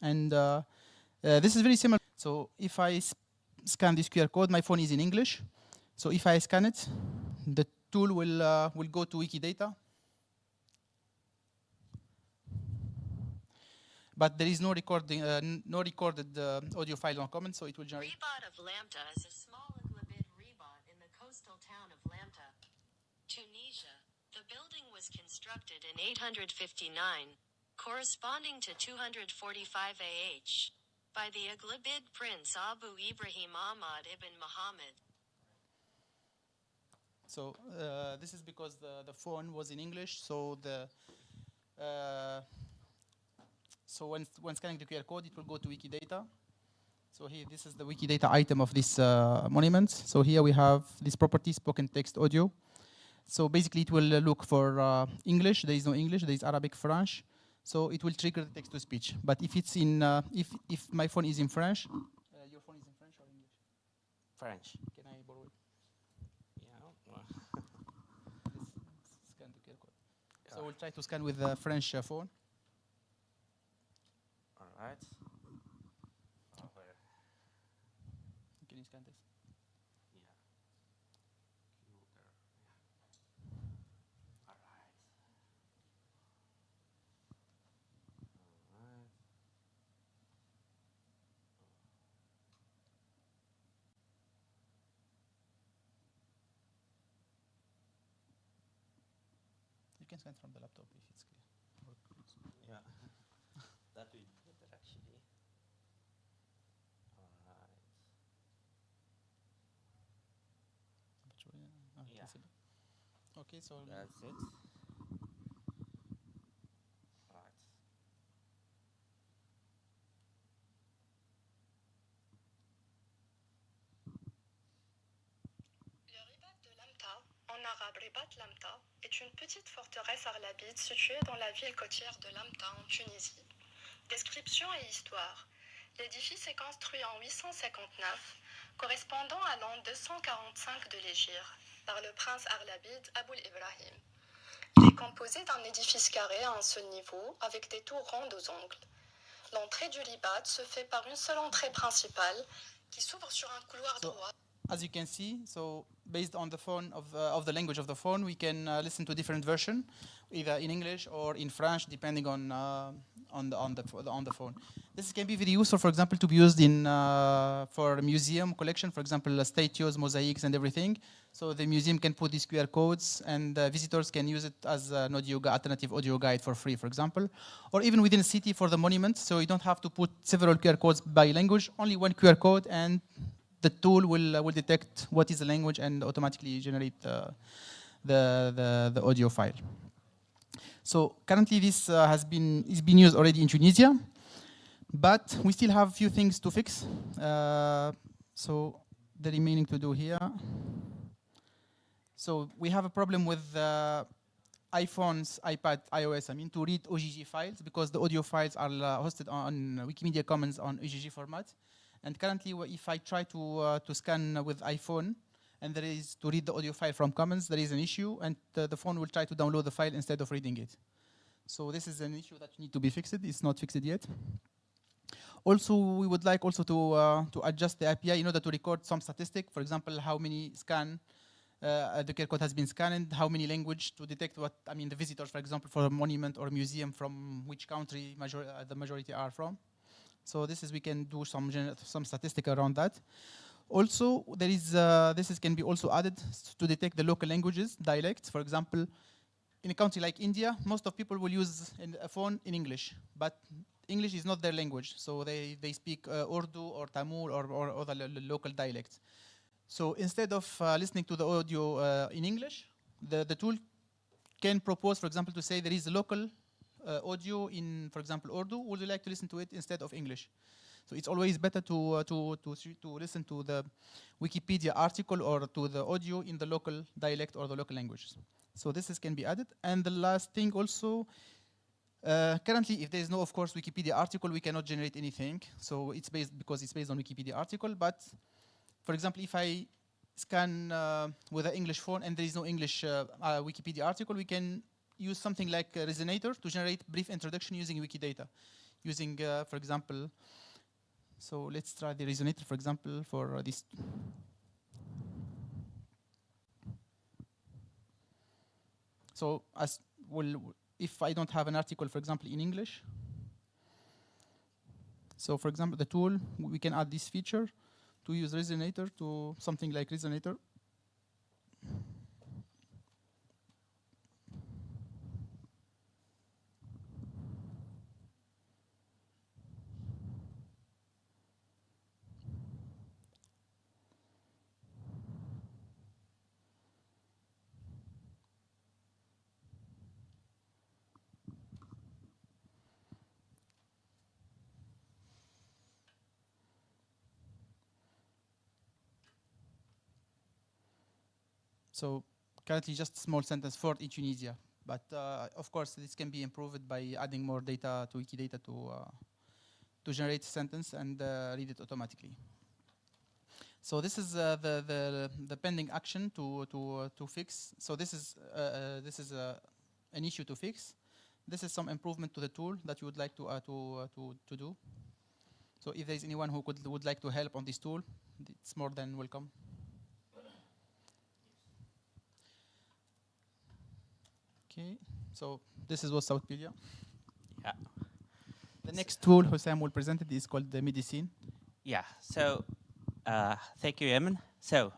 And this is very similar. So if I scan this QR code, my phone is in English. So if I scan it, the tool will go to Wikidata. But there is no recording, no recorded audio file on Commons, so it will generate. Rebot of Lambda is a small glibid rebot in the coastal town of Lambda, Tunisia. The building was constructed in 859, corresponding to 245 AH, by the Aglibid prince Abu Ibrahim Ahmad ibn Muhammad. So this is because the phone was in English, so when scanning the QR code, it will go to Wikidata. So here, this is the Wikidata item of this monument. So here we have this property, spoken text audio. So basically, it will look for English. There is no English. There is Arabic, French. So it will trigger the text to speech. But if it's in, if my phone is in French, your phone is in French or English? French. Can I borrow it? Yeah. Let's scan the QR code. Yeah. So we'll try to scan with the French phone. All right. Can you scan this? Yeah. All right. You can scan from the laptop if it's clear. Yeah. That will be better actually. All right. Yeah. Okay, so that's it. Right. Le ribat de Lamta, en arabe ribat Lamta, est une petite forteresse arlabide située dans la ville côtière de Lamta en Tunisie. Description et histoire. L'édifice est construit en 859, correspondant à l'an 245 de l'Hégire, par le prince arlabide Aboul Ibrahim. Il est composé d'un édifice carré à un seul niveau, avec des tours rondes aux angles. L'entrée du ribat se fait par une seule entrée principale, qui s'ouvre sur un couloir droit. As you can see, so based on the phone of the language of the phone, we can listen to different version, either in English or in French, depending on the phone. This can be very useful, for example, to be used in for a museum collection, for example, statues, mosaics, and everything. So the museum can put these QR codes, and visitors can use it as an alternative audio guide for free, for example, or even within a city for the monuments. So you don't have to put several QR codes by language, only one QR code, and the tool will detect what is the language and automatically generate the audio file. So currently this is being used already in Tunisia, but we still have a few things to fix. So the remaining to do here. So we have a problem with iPhones, iPad, iOS, to read OGG files, because the audio files are hosted on Wikimedia Commons on OGG format. And currently, if I try to scan with iPhone, and there is to read the audio file from Commons, there is an issue, and the phone will try to download the file instead of reading it. So this is an issue that need to be fixed. It's not fixed yet. Also, we would like also to adjust the API in order to record some statistic. For example, how many the QR code has been scanned, how many language to detect what, the visitors, for example, for a monument or a museum, from which country the majority are from. So we can do some statistic around that. Also, there is can be also added to detect the local languages, dialects. For example, in a country like India, most of people will use a phone in English, but English is not their language. So they speak Urdu or Tamil or other local dialects. So instead of listening to the audio in English, the tool can propose, for example, to say there is a local audio in, for example, Urdu. Would you like to listen to it instead of English? So it's always better to listen to the Wikipedia article or to the audio in the local dialect or the local languages. So this can be added. And the last thing also, currently, if there is no, of course, Wikipedia article, we cannot generate anything. So it's because it's based on Wikipedia article. But for example, if I scan with an English phone and there is no English Wikipedia article, we can use something like a Resonator to generate brief introduction using Wikidata. using, for example, so let's try the resonator, for example, for this. So as well, if I don't have an article, for example, in English, so for example, the tool, we can add this feature to use resonator to something like resonator. So currently just small sentence for in Tunisia. But of course, this can be improved by adding more data to Wikidata to generate sentence and read it automatically. So this is the pending action to fix. So this is an issue to fix. This is some improvement to the tool that you would like to do. So if there is anyone who would like to help on this tool, it's more than welcome. Okay, so this is what's Southpedia. Yeah. The next tool Hussam will present it is called the medicine. Yeah. So, thank you, Emin. So,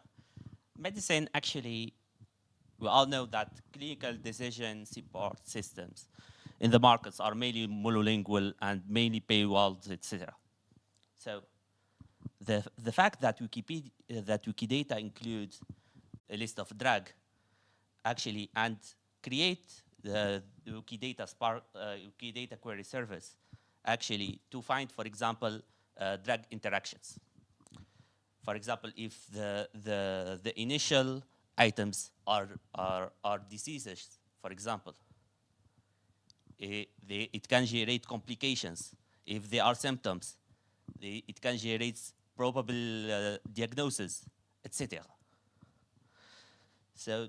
medicine actually, we all know that clinical decision support systems in the markets are mainly monolingual and mainly paywalls, etc. So, the fact that Wikidata includes a list of drug, actually, and create the Wikidata Wikidata query service, actually, to find, for example, drug interactions. For example, if the initial items are diseases, for example, it can generate complications. If they are symptoms, it can generate probable diagnosis, etc. So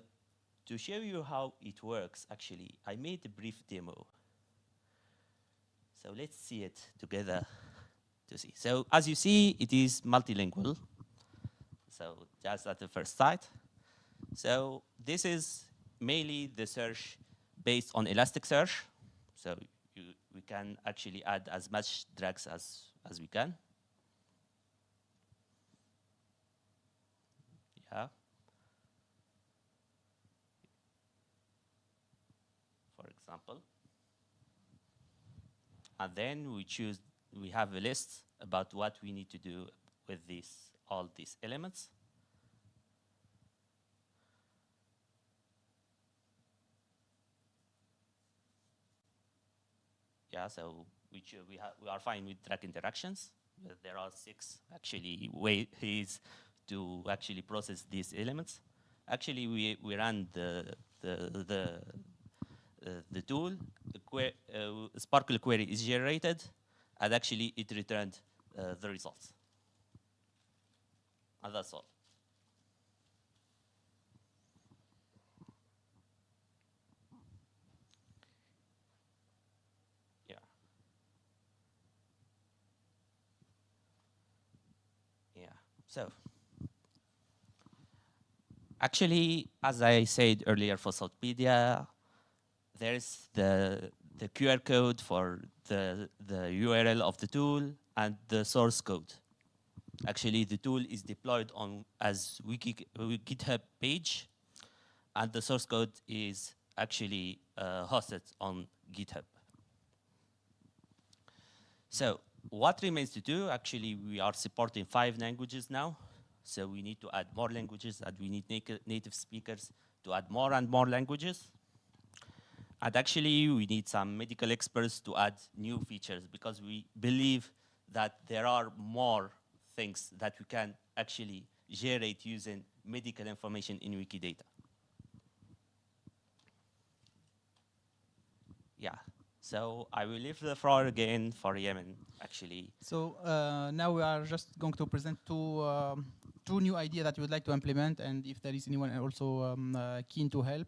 to show you how it works, actually, I made a brief demo. So let's see it together to see. So as you see, it is multilingual. So just at the first sight. So this is mainly the search based on Elasticsearch. So we can actually add as much drugs as we can. Yeah. For example. And then we have a list about what we need to do with all these elements. Yeah, so we are fine with drug interactions. There are 6 actually ways to actually process these elements. Actually, we ran the tool. Sparkle query is generated, and actually it returned the results. And that's all. Yeah. Yeah. So actually, as I said earlier for Southpedia, there's the QR code for the URL of the tool and the source code. Actually, the tool is deployed on as GitHub page, and the source code is actually hosted on GitHub. So what remains to do? Actually, we are supporting 5 languages now. So we need to add more languages, and we need native speakers to add more and more languages. And actually, we need some medical experts to add new features, because we believe that there are more things that we can actually generate using medical information in Wikidata. Yeah, so I will leave the floor again for Yemen, actually. So now we are just going to present two new ideas that we would like to implement, and if there is anyone also keen to help.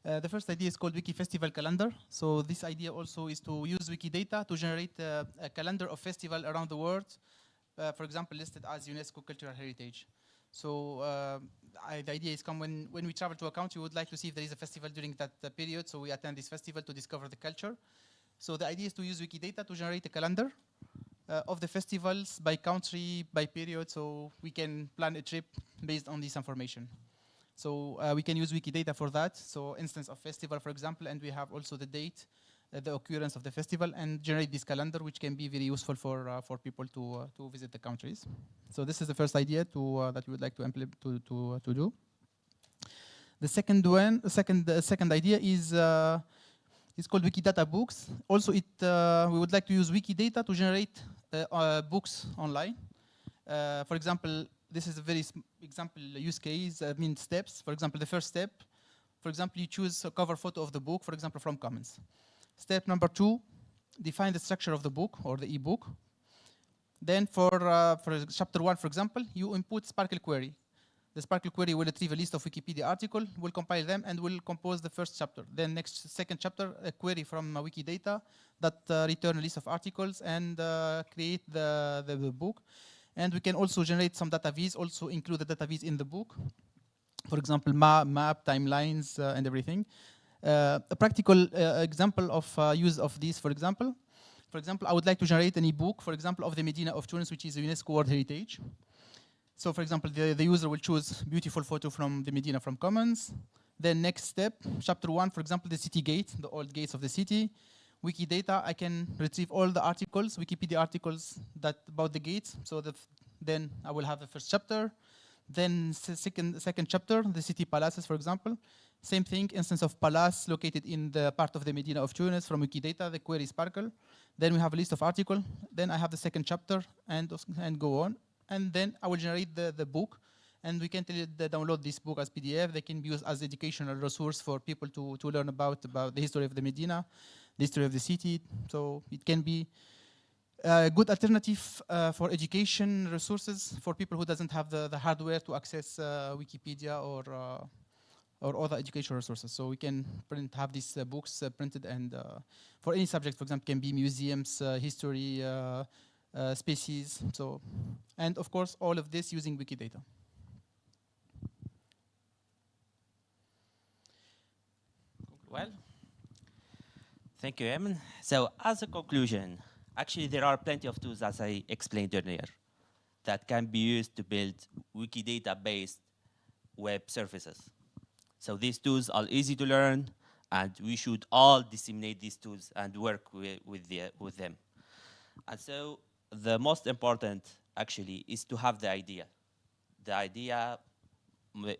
The first idea is called Wiki Festival Calendar. So this idea also is to use Wikidata to generate a calendar of festival around the world, for example, listed as UNESCO Cultural Heritage. So the idea is when we travel to a country, we would like to see if there is a festival during that period, so we attend this festival to discover the culture. So the idea is to use Wikidata to generate a calendar of the festivals by country, by period, so we can plan a trip based on this information. So we can use Wikidata for that. So instance of festival, for example, and we have also the date, the occurrence of the festival, and generate this calendar, which can be very useful for people to visit the countries. So this is the first idea that we would like to implement to do. The second idea is it's called Wikidata Books. Also, we would like to use Wikidata to generate books online. For example, this is a very example use case, steps. For example, the first step, for example, you choose a cover photo of the book, for example, from Commons. Step number 2, define the structure of the book or the ebook. Then for chapter 1, for example, you input Sparkle query. The Sparkle query will retrieve a list of Wikipedia articles, will compile them, and will compose the first chapter. Then second chapter, a query from Wikidata that return a list of articles and create the book. And we can also generate some database, also include the database in the book. For example, map, timelines, and everything. A practical example of use of this, for example, I would like to generate an ebook, for example, of the Medina of Tunis, which is a UNESCO World Heritage. So, for example, the user will choose beautiful photo from the Medina from Commons. Then next step, chapter 1, for example, the city gate, the old gates of the city. Wikidata, I can retrieve all the articles, Wikipedia articles about the gates. So then I will have the first chapter. Then second chapter, the city palaces, for example. Same thing, instance of palace located in the part of the Medina of Tunis from Wikidata, the query Sparkle. Then we have a list of articles. Then I have the second chapter and go on. And then I will generate the book. And we can download this book as PDF. They can be used as educational resource for people to learn about the history of the Medina, the history of the city. So it can be a good alternative for education resources for people who doesn't have the hardware to access Wikipedia or other educational resources. So we can have these books printed, and for any subject, for example, can be museums, history, species. So, and of course, all of this using Wikidata. Well, thank you, Eamon. So as a conclusion, actually there are plenty of tools, as I explained earlier, that can be used to build Wikidata-based web services. So these tools are easy to learn, and we should all disseminate these tools and work with them. And so the most important, actually, is to have the idea. The idea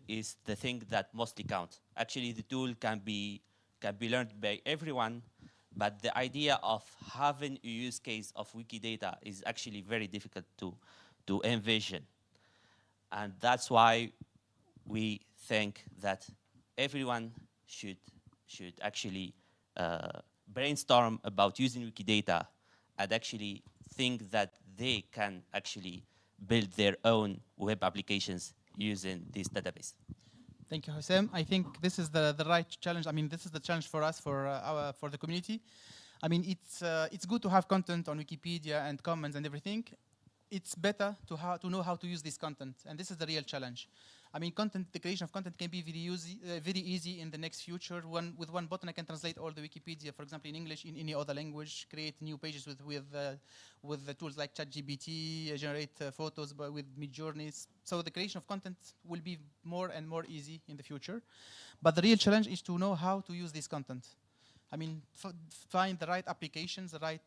is the thing that mostly counts. Actually, the tool can be learned by everyone, but the idea of having a use case of Wikidata is actually very difficult to envision. And that's why we think that everyone should actually brainstorm about using Wikidata and actually think that they can actually build their own web applications using this database. Thank you, Hossein. I think this is the right challenge. I mean, this is the challenge for us, for the community. I mean, it's good to have content on Wikipedia and Commons and everything. It's better to know how to use this content, and this is the real challenge. I mean, the creation of content can be very easy in the next future. With one button, I can translate all the Wikipedia, for example, in English, in any other language, create new pages with the tools like ChatGPT, generate photos with Midjourneys. So the creation of content will be more and more easy in the future. But the real challenge is to know how to use this content. I mean, find the right applications, the right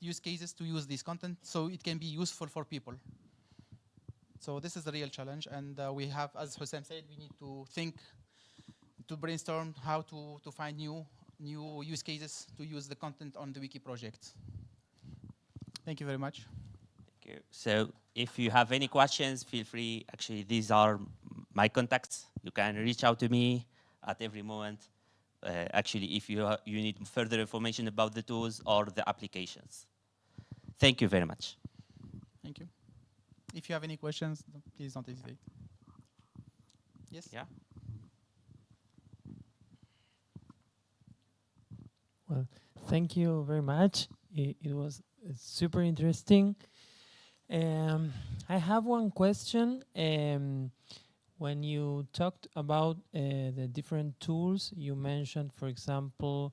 use cases to use this content so it can be useful for people. So this is the real challenge, and we have, as Hossein said, we need to think, to brainstorm how to find new use cases to use the content on the Wiki project. Thank you very much. Thank you. So if you have any questions, feel free. Actually, these are my contacts. You can reach out to me at every moment. Actually, if you need further information about the tools or the applications. Thank you very much. Thank you. If you have any questions, please don't hesitate. Yes? Yeah. Thank you very much. It was super interesting. I have one question. When you talked about the different tools, you mentioned, for example,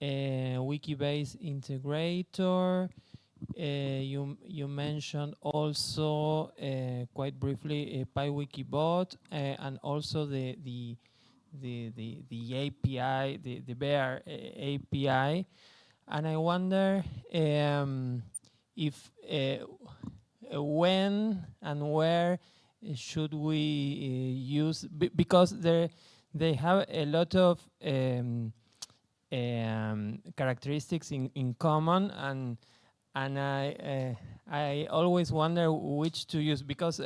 Wikibase integrator. You mentioned also quite briefly PyWikibot and also the API, the Bear API, and I wonder if when and where should we use because they have a lot of characteristics in common, and I always wonder which to use because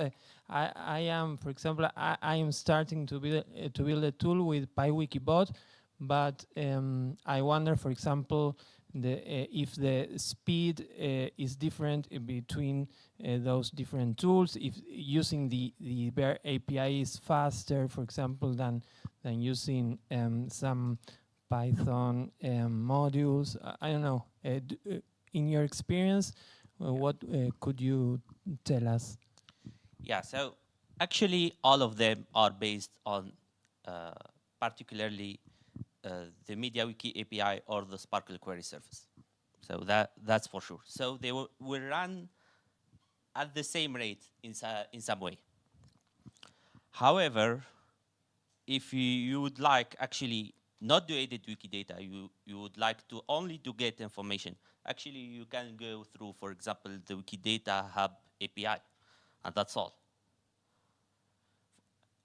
I am, for example, I am starting to build a tool with PyWikibot, but I wonder, for example, if the speed is different between those different tools, if using the Bear API is faster, for example, than using some Python modules. I don't know. In your experience, what could you tell us? Yeah, so actually all of them are based on particularly the MediaWiki API or the Sparkle query service. So that's for sure. So they will run at the same rate in some way. However, if you would like actually not to edit Wikidata, you would like to only to get information, actually you can go through, for example, the Wikidata Hub API, and that's all.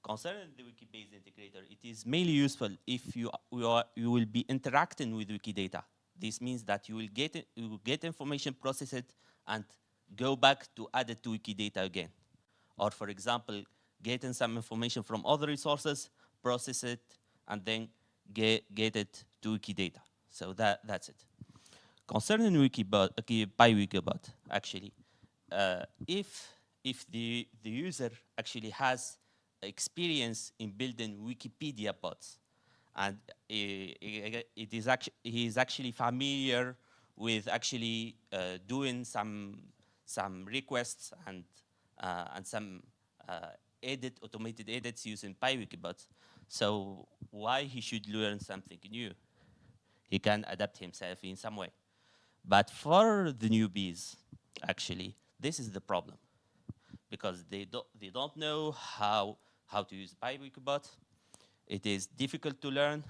Concerning the Wikibase integrator, it is mainly useful if you will be interacting with Wikidata. This means that you will get information, process it, and go back to add it to Wikidata again. Or for example, getting some information from other resources, process it, and then get it to Wikidata. So that's it. Concerning PyWikibot, actually, if the user actually has experience in building Wikipedia bots, and he is actually familiar with actually doing some requests and some automated edits using PyWikibot. So why he should learn something new? He can adapt himself in some way. But for the newbies, actually, this is the problem, because they don't know how to use PyWikibot. It is difficult to learn.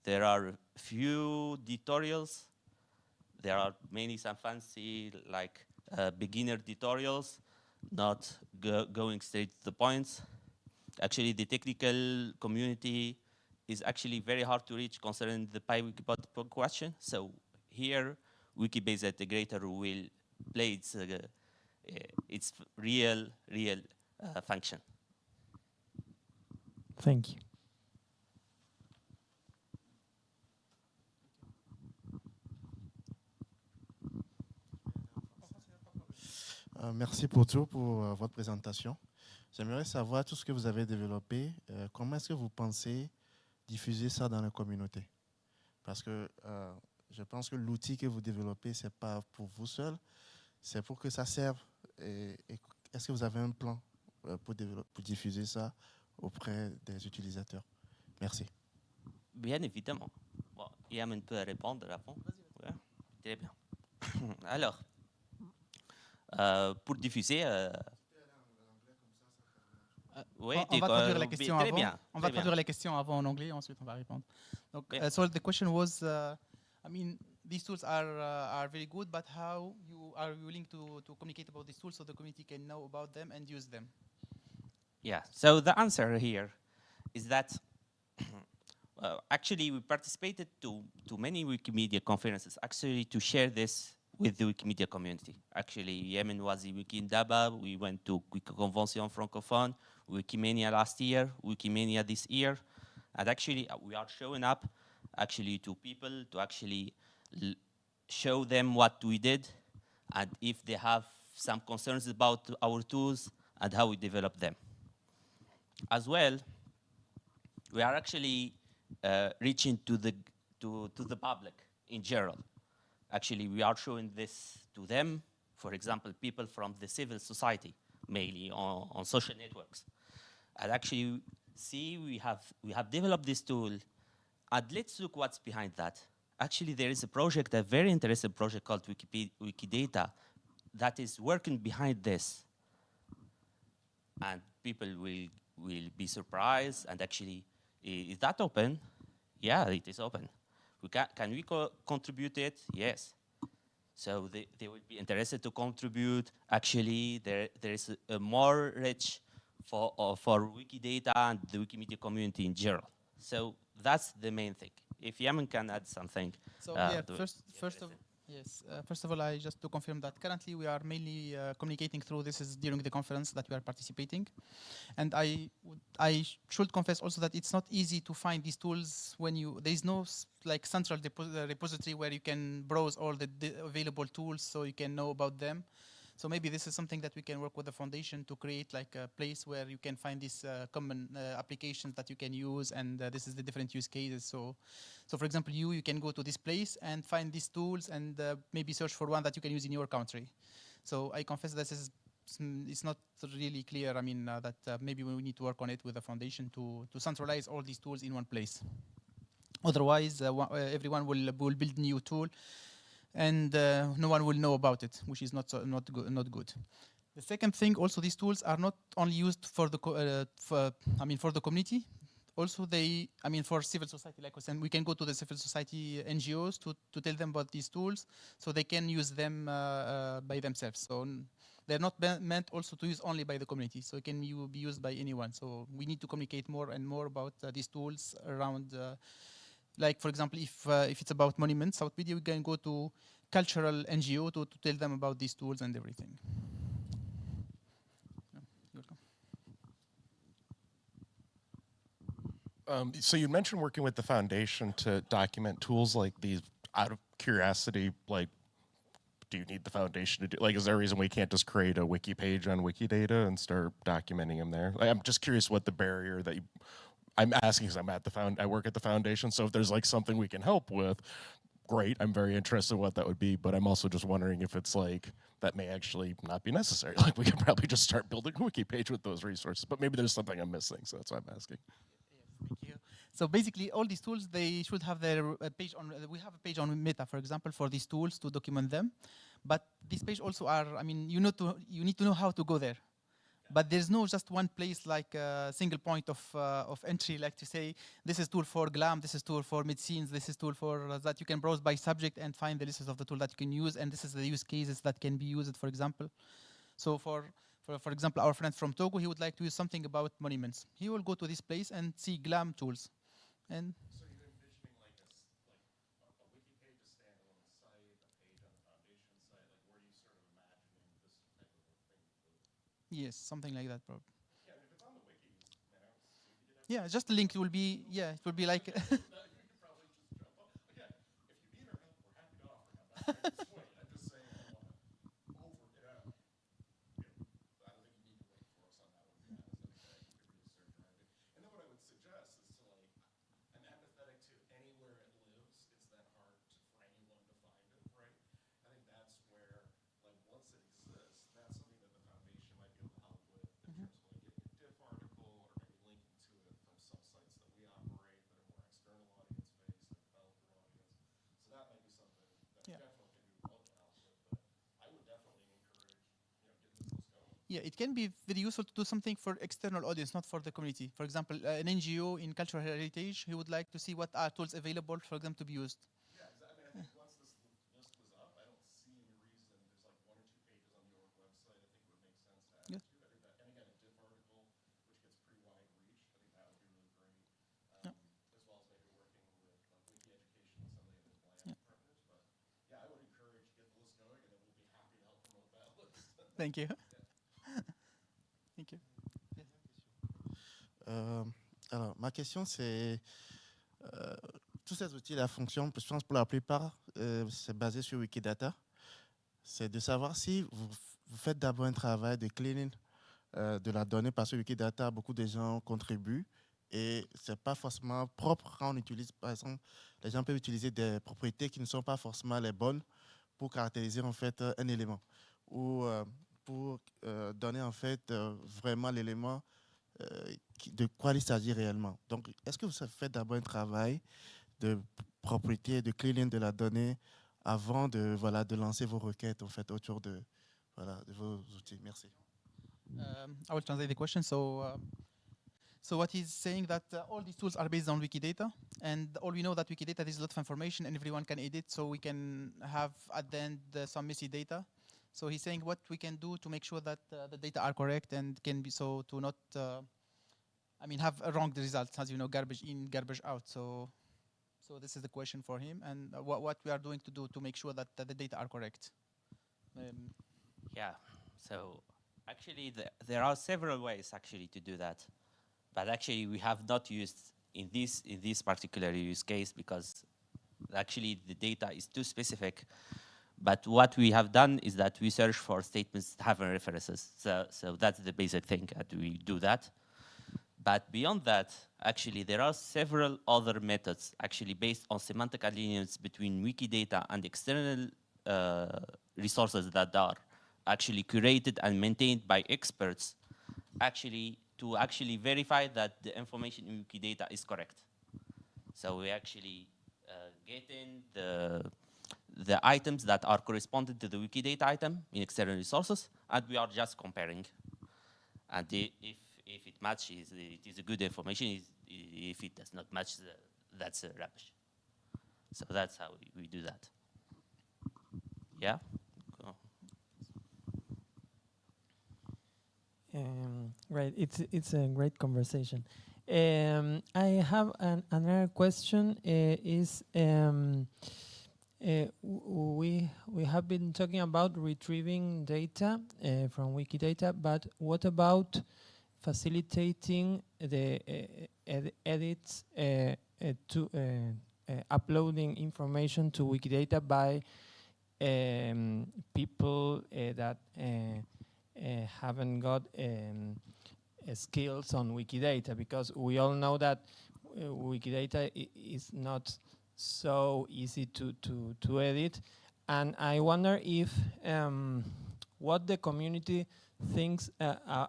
There are few tutorials. There are mainly some fancy like beginner tutorials, not going straight to the points. Actually, the technical community is actually very hard to reach concerning the PyWikibot question. So here, Wikibase integrator will play its real function. Thank you. Merci pour tout, pour votre présentation. J'aimerais savoir tout ce que vous avez développé. Comment est-ce que vous pensez diffuser ça dans la communauté? Parce que je pense que l'outil que vous développez, ce n'est pas pour vous seul, c'est pour que ça serve. Est-ce que vous avez un plan pour diffuser ça auprès des utilisateurs? Merci. Bien évidemment. Bon, Yamen peut répondre avant. Ouais, très bien. Alors, pour diffuser... Oui, on va traduire la question avant. Bien, on va traduire la question avant en anglais, ensuite on va répondre. Donc, so the question was, I mean, these tools are very good, but how you are willing to communicate about these tools so the community can know about them and use them? Yeah. So the answer here is that actually we participated to many Wikimedia conferences actually to share this with the Wikimedia community. Actually, Yemen was in Wikindaba. We went to Convention Francophone, Wikimania last year, Wikimania this year. And actually, we are showing up actually to people to actually show them what we did and if they have some concerns about our tools and how we develop them. As well, we are actually reaching to the public in general. Actually, we are showing this to them, for example, people from the civil society, mainly on social networks. And actually, see, we have developed this tool, and let's look what's behind that. Actually, there is a project, a very interesting project called Wikidata, that is working behind this. And people will be surprised, and actually, is that open? Yeah, it is open. Can we contribute it? Yes. So they will be interested to contribute. Actually, there is a more rich for Wikidata and the Wikimedia community in general. So that's the main thing. If Yemen can add something. So first of all, I just to confirm that currently we are mainly communicating through this is during the conference that we are participating, and I should confess also that it's not easy to find these tools when there is no like central repository where you can browse all the available tools so you can know about them. So maybe this is something that we can work with the foundation to create like a place where you can find these common applications that you can use, and this is the different use cases. So for example, you can go to this place and find these tools and maybe search for one that you can use in your country. So I confess this is it's not really clear. I mean that maybe we need to work on it with the foundation to centralize all these tools in one place. Otherwise, everyone will build new tool, and no one will know about it, which is not good. The second thing, also, these tools are not only used for the for the community. Also, for civil society, like I said, we can go to the civil society NGOs to tell them about these tools, so they can use them by themselves. So they're not meant also to use only by the community, so it can be used by anyone. So we need to communicate more and more about these tools around. Like, for example, if it's about monuments, South Media, we can go to cultural NGO to tell them about these tools and everything. You're welcome. So you mentioned working with the foundation to document tools like these. Out of curiosity, like, do you need the foundation to do? Like, is there a reason we can't just create a wiki page on Wikidata and start documenting them there? Like, I'm just curious what the barrier that I'm asking because I work at the foundation. So if there's like something we can help with, great. I'm very interested in what that would be. But I'm also just wondering if it's like that may actually not be necessary. Like we could probably just start building a wiki page with those resources. But maybe there's something I'm missing. So that's why I'm asking. Thank you. So basically, all these tools, they should have their page on. We have a page on Meta, for example, for these tools to document them. But these pages also are. I mean, you need to know how to go there. But there's no just one place, like a single point of entry, like to say, this is tool for GLAM, this is tool for mid-scenes, this is tool for that you can browse by subject and find the list of the tool that you can use, and this is the use cases that can be used, for example. So for example, our friend from Togo, he would like to use something about monuments. He will go to this place and see GLAM tools. And so you're envisioning like a wiki page, a standalone site, a page on the foundation site, like where you sort of imagining this type of a thing? yes, something like that, probably. Yeah, if it's on the wiki, yeah, just the link will be, it will be like. You could probably just jump up. Again, if you need our help, we're happy to offer help. That's my point. I'm just saying I don't want to I don't think you need to wait for us on that one, to be honest. I think that could really start driving. And then what I would suggest is to like, I'm empathetic to anywhere it lives, it's that hard for anyone to find it, right? I think that's where, like, once it exists, that's something that the foundation might be able to help with in terms of like getting a diff article or maybe linking to it from some sites that we operate that are more external audience based, like developer audience. So that might be something that definitely can be well to help with, but I would definitely encourage, getting this going. Yeah, it can be very useful to do something for external audience, not for the community. For example, an NGO in cultural heritage, he would like to see what are tools available for them to be used. Yeah, exactly. I mean, I think once this list was up, I don't see any reason. There's like 1 or 2 pages on the org website. I think it would make sense to add Yeah. to. I think that, and again, a diff article, which gets pretty wide reach. I think that would be really great. Yeah. As well as maybe working with like Wiki Education and some of the other bland partners. But yeah, I would encourage get the list going, and then we'll be happy to help promote that list. Thank you. Thank you. Alors, ma question, c'est tous ces outils, la fonction, je pense pour la plupart, c'est basé sur Wikidata. C'est de savoir si vous faites d'abord un travail de cleaning de la donnée, parce que Wikidata, beaucoup de gens contribuent, et c'est pas forcément propre quand on utilise, par exemple, les gens peuvent utiliser des propriétés qui ne sont pas forcément les bonnes pour caractériser en fait un élément ou pour donner en fait vraiment l'élément de quoi il s'agit réellement. Donc, est-ce que vous faites d'abord un travail de propriété, de cleaning de la donnée avant de, voilà, de lancer vos requêtes en fait autour de, voilà, de vos outils? Merci. I will translate the question. So what he's saying that all these tools are based on Wikidata, and all we know that Wikidata is a lot of information, and everyone can edit, so we can have at the end some messy data. So he's saying what we can do to make sure that the data are correct and can be so to not, I mean, have wrong results, as you know, garbage in, garbage out. So this is the question for him, and what we are doing to do to make sure that the data are correct. Yeah. So actually, there are several ways actually to do that, but actually we have not used in this particular use case because actually the data is too specific. But what we have done is that we search for statements having references. So that's the basic thing that we do that. But beyond that, actually, there are several other methods actually based on semantic alignments between Wikidata and external resources that are actually curated and maintained by experts actually to actually verify that the information in Wikidata is correct. So we actually get in the items that are corresponding to the Wikidata item in external resources, and we are just comparing. And if it matches, it is a good information. If it does not match, that's rubbish. So that's how we do that. Yeah? Go. Right, it's a great conversation. I have another question. We have been talking about retrieving data from Wikidata, but what about facilitating the edits to uploading information to Wikidata by people that haven't got skills on Wikidata, because we all know that Wikidata is not so easy to edit, and I wonder if what the community thinks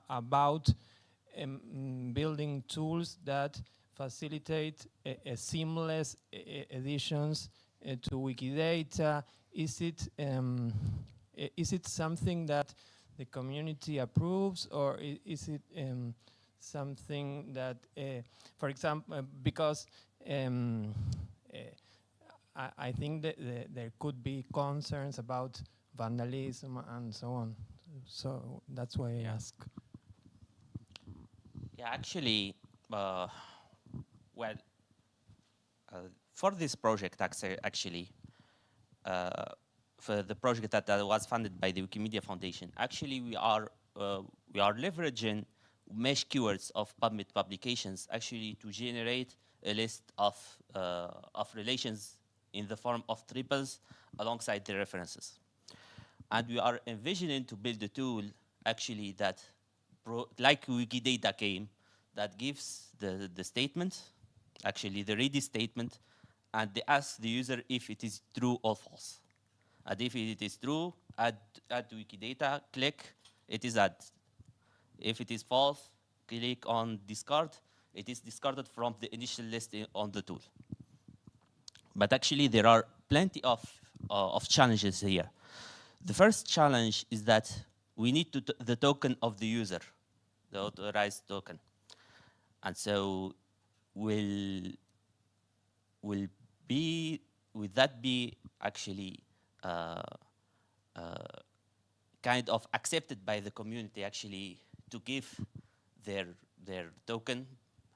about building tools that facilitate a seamless additions to Wikidata. Is it something that the community approves, or is it something that, for example, because I think that there could be concerns about vandalism and so on. So that's why I ask. Yeah, actually, for this project, actually, for the project that was funded by the Wikimedia Foundation, actually we are leveraging mesh keywords of PubMed publications actually to generate a list of relations in the form of triples alongside the references. And we are envisioning to build a tool actually that, like Wikidata came, that gives the statement, actually the ready statement, and they ask the user if it is true or false. And if it is true, add Wikidata, click, it is added. If it is false, click on discard, it is discarded from the initial list on the tool. But actually, there are plenty of challenges here. The first challenge is that we need the token of the user, the authorized token. And so will that be actually kind of accepted by the community actually to give their token,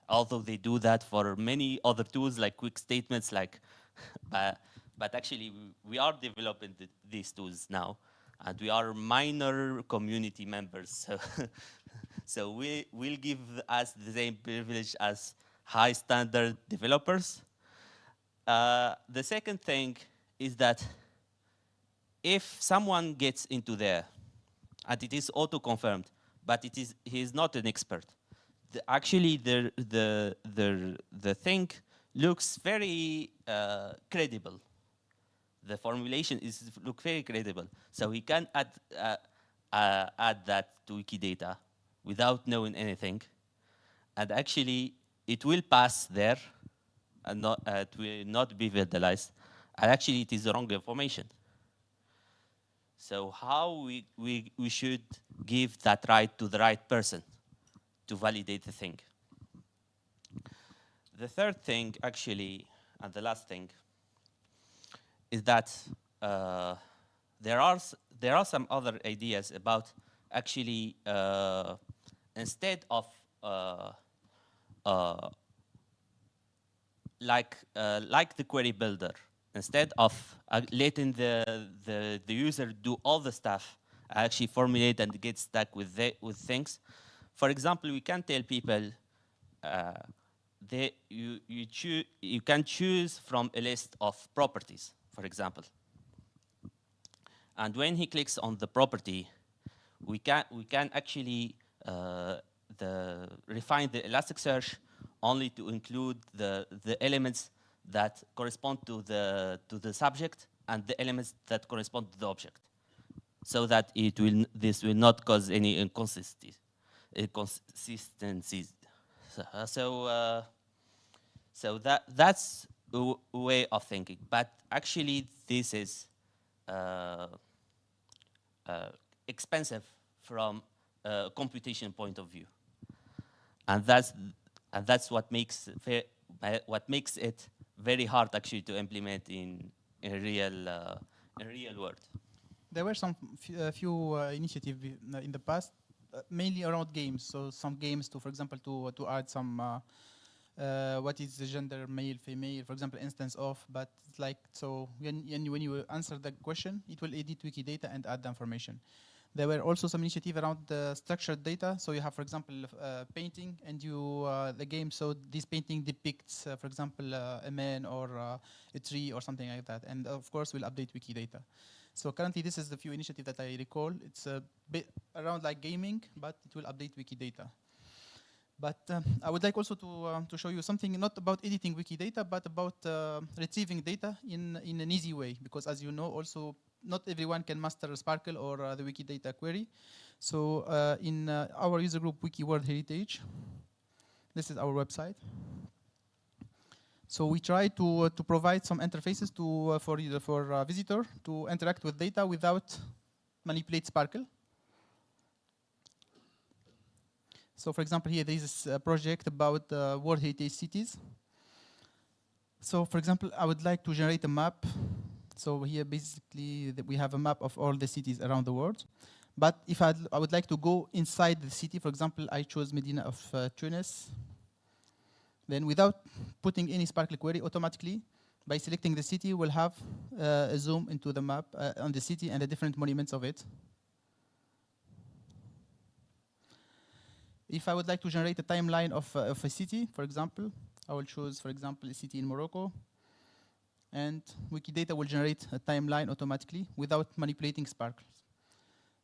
although they do that for many other tools like quick statements, like, but actually we are developing these tools now, and we are minor community members, so so will give us the same privilege as high standard developers. The second thing is that if someone gets into there and it is auto-confirmed, but he is not an expert, actually the thing looks very credible. The formulation is look very credible. So we can add that to Wikidata without knowing anything, and actually it will pass there, and not it will not be vandalized. And actually, it is the wrong information. So how we should give that right to the right person to validate the thing. The third thing, actually, and the last thing, is that there are some other ideas about actually instead of like the query builder, instead of letting the user do all the stuff, actually formulate and get stuck with things. For example, we can tell people you can choose from a list of properties, for example. And when he clicks on the property, we can actually refine the Elasticsearch only to include the elements that correspond to the subject and the elements that correspond to the object, so that this will not cause any inconsistencies. So that's a way of thinking. But actually, this is expensive from a computation point of view, and that's what makes it very hard actually to implement in real world. There were some few initiatives in the past, mainly around games. So some games to, for example, to add some what is the gender, male, female, for example, instance of. But it's like, so when you answer the question, it will edit Wikidata and add the information. There were also some initiative around the structured data. So you have, for example, painting, and the game. So this painting depicts, for example, a man or a tree or something like that. And of course, we'll update Wikidata. So currently, this is the few initiative that I recall. It's a bit around like gaming, but it will update Wikidata. But I would like also to show you something not about editing Wikidata, but about retrieving data in an easy way. Because as you know, also not everyone can master Sparkle or the Wikidata query. So in our user group, Wiki World Heritage, this is our website. So we try to provide some interfaces for visitor to interact with data without manipulate Sparkle. So for example, here there is a project about World Heritage cities. So for example, I would like to generate a map. So here basically we have a map of all the cities around the world. But if I would like to go inside the city, for example, I chose Medina of Tunis. Then without putting any Sparkle query, automatically, by selecting the city, we'll have a zoom into the map on the city and the different monuments of it. If I would like to generate a timeline of a city, for example, I will choose, for example, a city in Morocco. And Wikidata will generate a timeline automatically without manipulating Sparkle.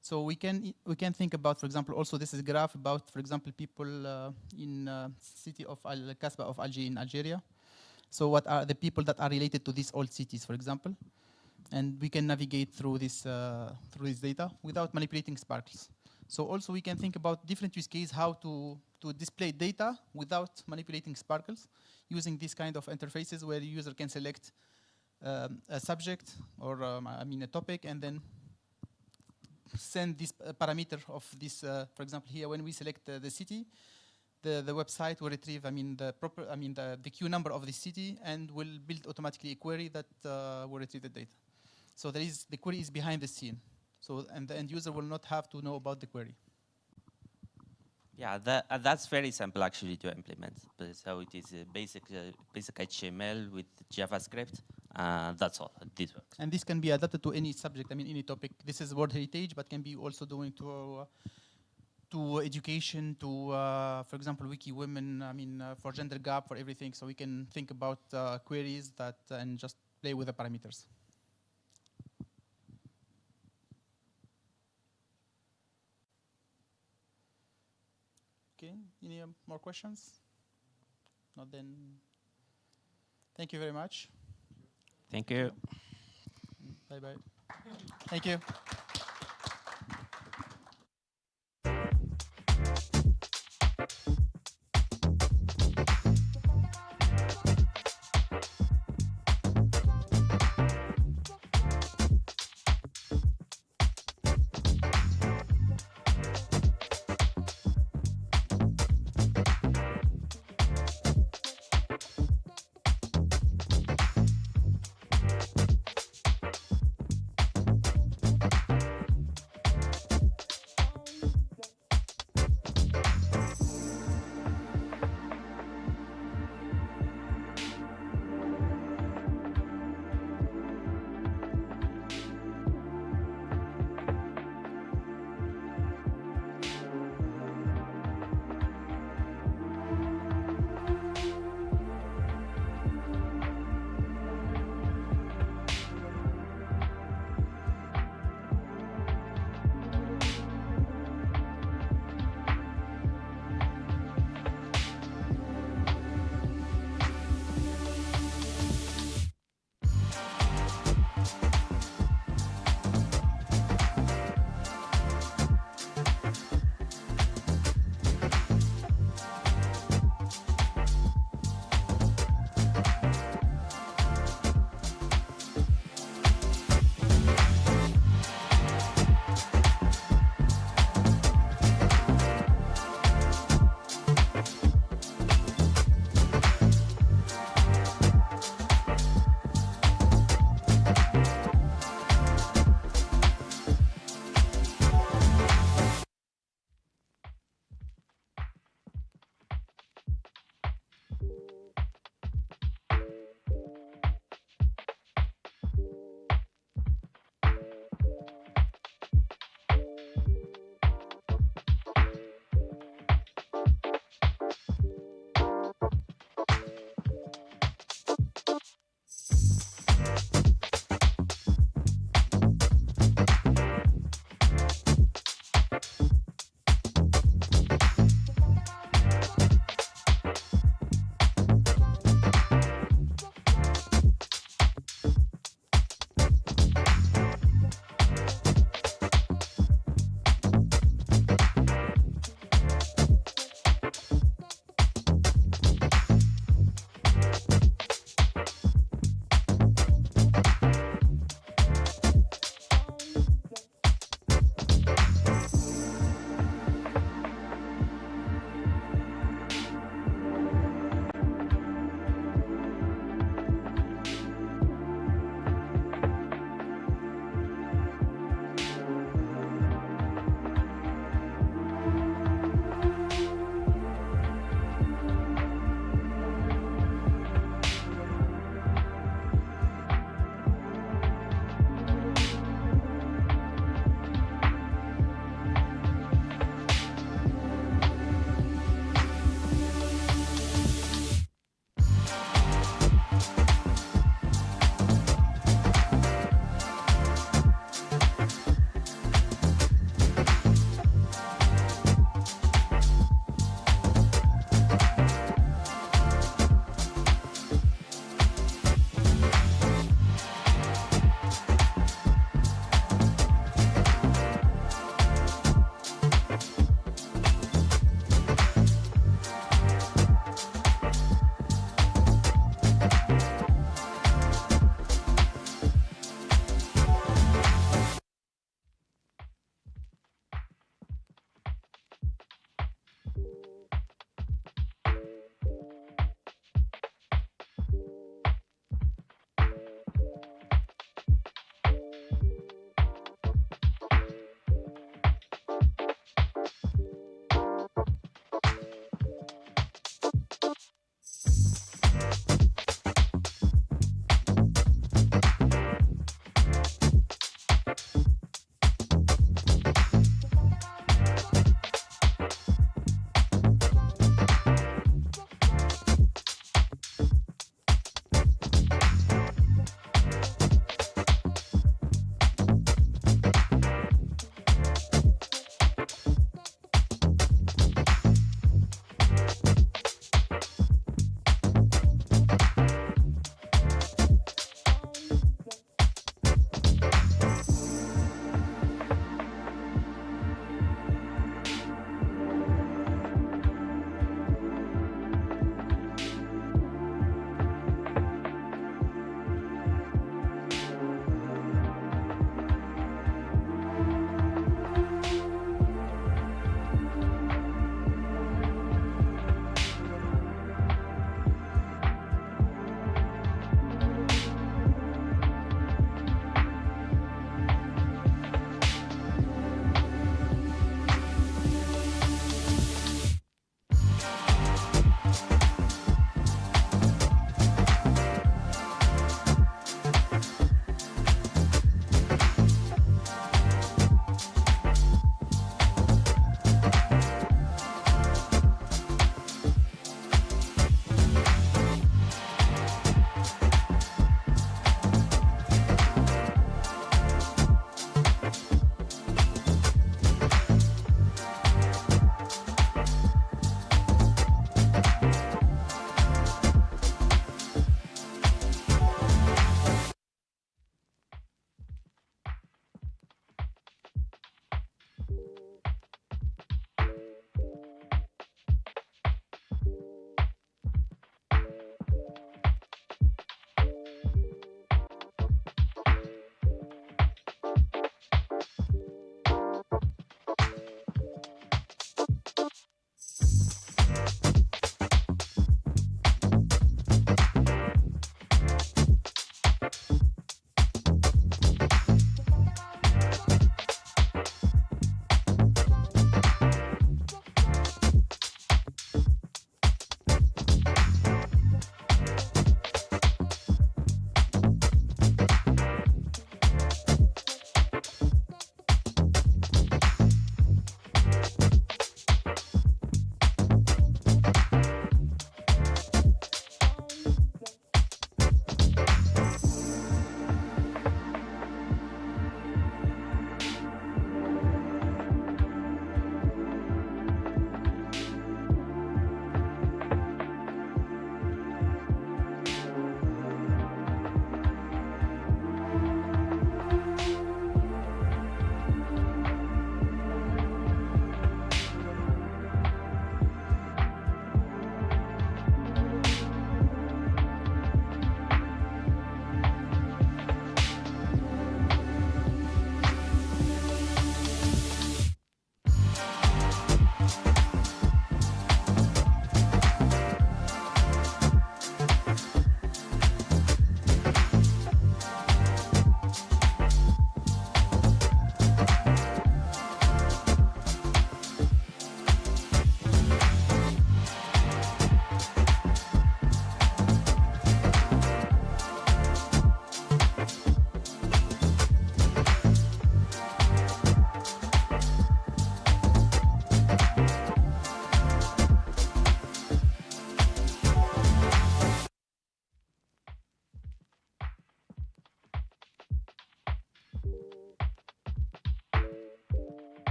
So we can think about, for example, also this is a graph about, for example, people in city of Al-Kasbah of Alger in Algeria. So what are the people that are related to these old cities, for example? And we can navigate through this data without manipulating Sparkles. So also we can think about different use cases, how to display data without manipulating Sparkles, using these kind of interfaces where the user can select a subject or a topic, and then send this parameter of this. For example, here when we select the city, the website will retrieve the queue number of the city and will build automatically a query that will retrieve the data. So the query is behind the scene. So and the end user will not have to know about the query. Yeah, that's very simple actually to implement. So it is a basic HTML with JavaScript. That's all. This works. And this can be adapted to any subject. Any topic. This is World Heritage, but can be also doing to education, to for example, Wiki Women. For gender gap, for everything. So we can think about queries that and just play with the parameters. Okay, any more questions? Not then. Thank you very much. Thank you. Bye bye. Thank you.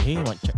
Hey, one check.